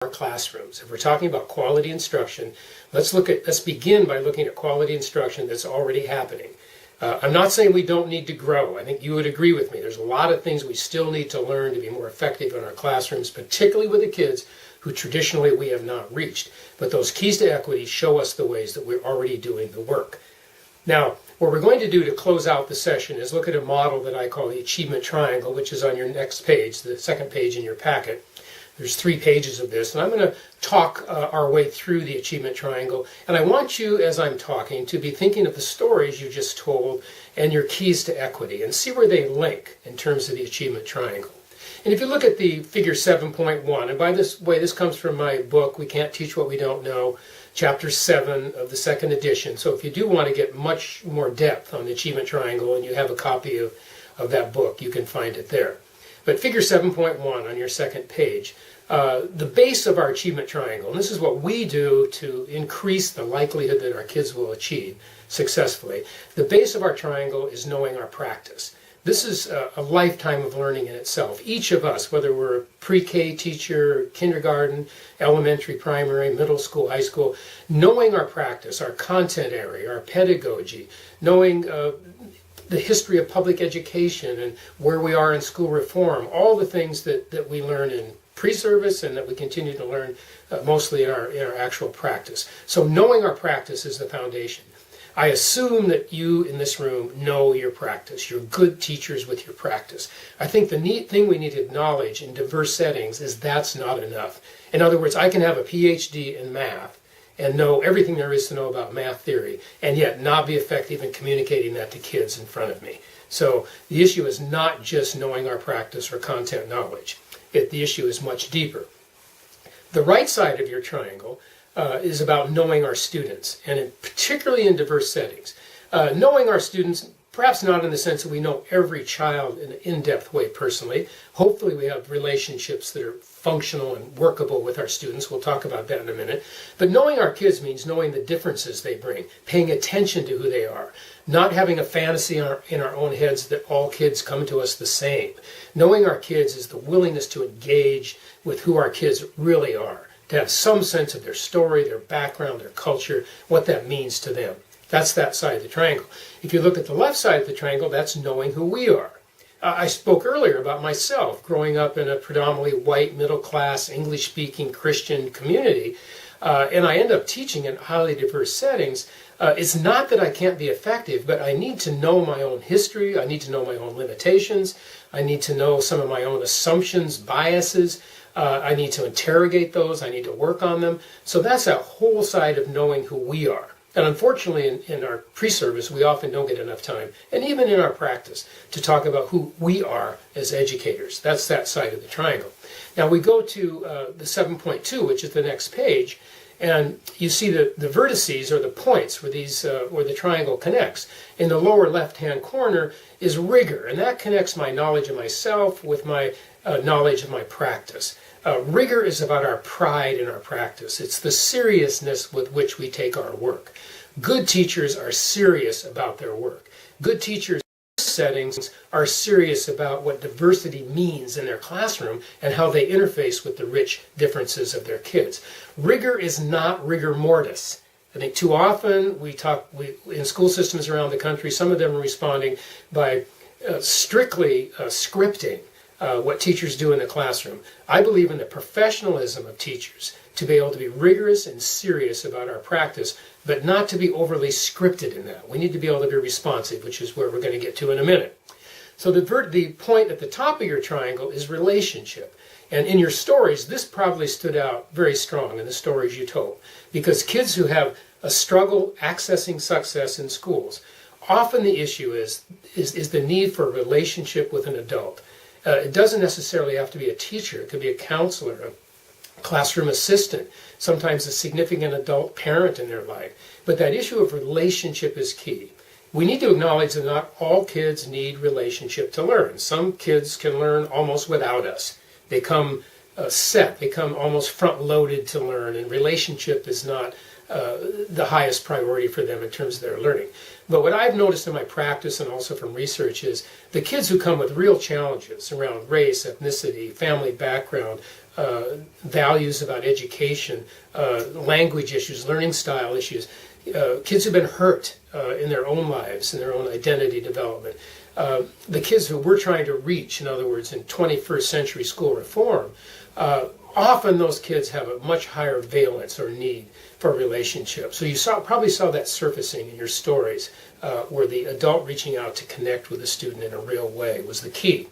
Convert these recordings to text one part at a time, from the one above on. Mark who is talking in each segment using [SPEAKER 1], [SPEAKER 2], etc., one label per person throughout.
[SPEAKER 1] our classrooms. If we're talking about quality instruction, let's begin by looking at quality instruction that's already happening. I'm not saying we don't need to grow. I think you would agree with me. There's a lot of things we still need to learn to be more effective in our classrooms, particularly with the kids who traditionally we have not reached. But those keys to equity show us the ways that we're already doing the work. Now, what we're going to do to close out the session is look at a model that I call the achievement triangle, which is on your next page, the second page in your packet. There's 3 pages of this, and I'm going to talk our way through the achievement triangle. And I want you, as I'm talking, to be thinking of the stories you just told and your keys to equity and see where they link in terms of the achievement triangle. And if you look at the figure 7.1, and by this way, this comes from my book, We Can't Teach What We Don't Know, chapter 7 of the second edition. So if you do want to get much more depth on the achievement triangle and you have a copy of that book, you can find it there. But figure 7.1 on your second page, the base of our achievement triangle, and this is what we do to increase the likelihood that our kids will achieve successfully. The base of our triangle is knowing our practice. This is a lifetime of learning in itself. Each of us, whether we're a pre-K teacher, kindergarten, elementary, primary, middle school, high school, knowing our practice, our content area, our pedagogy, knowing the history of public education and where we are in school reform, all the things that we learn in pre-service and that we continue to learn mostly in our actual practice. So knowing our practice is the foundation. I assume that you in this room know your practice. You're good teachers with your practice. I think the neat thing we need to acknowledge in diverse settings is that's not enough. In other words, I can have a PhD in math and know everything there is to know about math theory, and yet not be effective in communicating that to kids in front of me. So the issue is not just knowing our practice or content knowledge. The issue is much deeper. The right side of your triangle is about knowing our students, and particularly in diverse settings. Knowing our students, perhaps not in the sense that we know every child in an in-depth way personally. Hopefully we have relationships that are functional and workable with our students. We'll talk about that in a minute. But knowing our kids means knowing the differences they bring, paying attention to who they are, not having a fantasy in our own heads that all kids come to us the same. Knowing our kids is the willingness to engage with who our kids really are, to have some sense of their story, their background, their culture, what that means to them. That's that side of the triangle. If you look at the left side of the triangle, that's knowing who we are. I spoke earlier about myself growing up in a predominantly white, middle-class, English-speaking Christian community, and I end up teaching in highly diverse settings. It's not that I can't be effective, but I need to know my own history. I need to know my own limitations. I need to know some of my own assumptions, biases. I need to interrogate those. I need to work on them. So that's a whole side of knowing who we are. And unfortunately, in our pre-service, we often don't get enough time, and even in our practice, to talk about who we are as educators. That's that side of the triangle. Now we go to the 7.2, which is the next page, and you see the vertices, or the points where where the triangle connects. In the lower left-hand corner is rigor, and that connects my knowledge of myself with my knowledge of my practice. Rigor is about our pride in our practice. It's the seriousness with which we take our work. Good teachers are serious about their work. Good teachers in settings are serious about what diversity means in their classroom and how they interface with the rich differences of their kids. Rigor is not rigor mortis. I think too often in school systems around the country, some of them are responding by strictly scripting what teachers do in the classroom. I believe in the professionalism of teachers to be able to be rigorous and serious about our practice, but not to be overly scripted in that. We need to be able to be responsive, which is where we're going to get to in a minute. So the point at the top of your triangle is relationship. And in your stories, this probably stood out very strong in the stories you told, because kids who have a struggle accessing success in schools, often the issue is the need for a relationship with an adult. It doesn't necessarily have to be a teacher. It could be a counselor, a classroom assistant, sometimes a significant adult parent in their life. But that issue of relationship is key. We need to acknowledge that not all kids need relationship to learn. Some kids can learn almost without us. They come set, they come almost front-loaded to learn, and relationship is not the highest priority for them in terms of their learning. But what I've noticed in my practice and also from research is the kids who come with real challenges around race, ethnicity, family background, values about education, language issues, learning style issues. Kids who've been hurt in their own lives, in their own identity development. The kids who we're trying to reach, in other words, in 21st century school reform, often those kids have a much higher valence or need for relationships. So you probably saw that surfacing in your stories, where the adult reaching out to connect with the student in a real way was the key.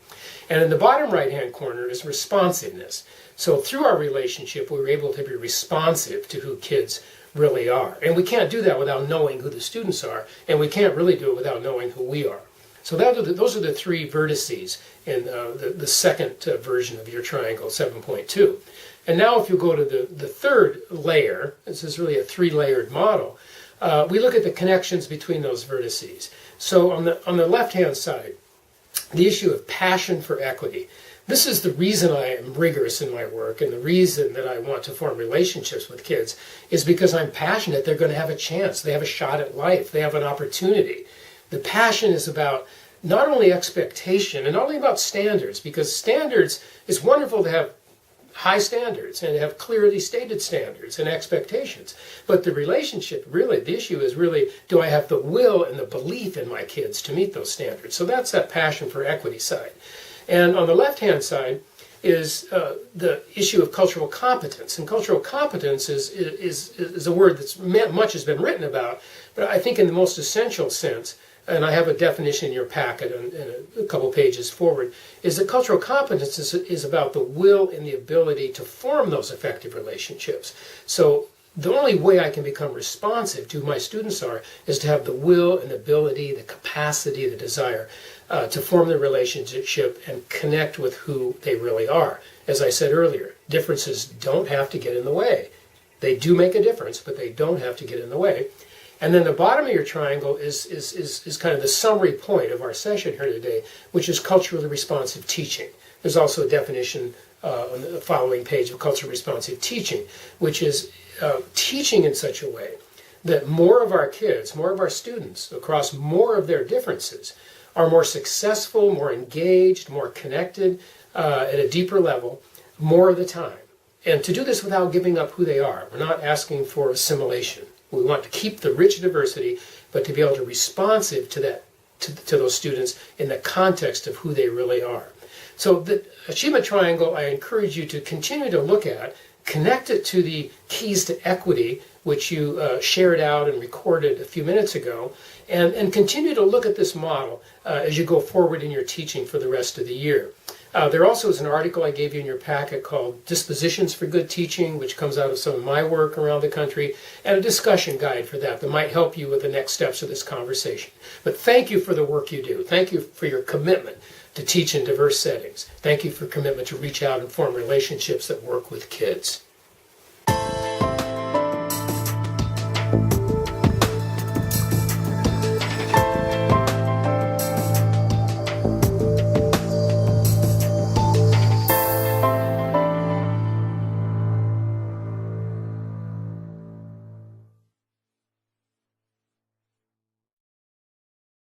[SPEAKER 1] And in the bottom right-hand corner is responsiveness. So through our relationship, we were able to be responsive to who kids really are. And we can't do that without knowing who the students are, and we can't really do it without knowing who we are. So those are the three vertices in the second version of your triangle 7.2. And now if you go to the third layer, this is really a three-layered model, we look at the connections between those vertices. So on the left-hand side, the issue of passion for equity. This is the reason I am rigorous in my work, and the reason that I want to form relationships with kids is because I'm passionate they're going to have a chance. They have a shot at life. They have an opportunity. The passion is about not only expectation and not only about standards, because standards, it's wonderful to have high standards and have clearly stated standards and expectations. But the relationship, really, the issue is really, do I have the will and the belief in my kids to meet those standards? So that's that passion for equity side. And on the left-hand side is the issue of cultural competence. And cultural competence is a word that's much has been written about, but I think in the most essential sense, and I have a definition in your packet and a couple pages forward, is that cultural competence is about the will and the ability to form those effective relationships. So the only way I can become responsive to who my students are is to have the will and the ability, the capacity, the desire to form the relationship and connect with who they really are. As I said earlier, differences don't have to get in the way. They do make a difference, but they don't have to get in the way. And then the bottom of your triangle is kind of the summary point of our session here today, which is culturally responsive teaching. There's also a definition on the following page of culturally responsive teaching, which is teaching in such a way that more of our kids, more of our students, across more of their differences, are more successful, more engaged, more connected at a deeper level, more of the time. And to do this without giving up who they are. We're not asking for assimilation. We want to keep the rich diversity, but to be able to be responsive to that, to those students in the context of who they really are. So the achievement triangle, I encourage you to continue to look at, connect it to the keys to equity, which you shared out and recorded a few minutes ago, and continue to look at this model as you go forward in your teaching for the rest of the year. There also is an article I gave you in your packet called Dispositions for Good Teaching, which comes out of some of my work around the country, and a discussion guide for that might help you with the next steps of this conversation. But thank you for the work you do. Thank you for your commitment to teach in diverse settings. Thank you for your commitment to reach out and form relationships that work with kids.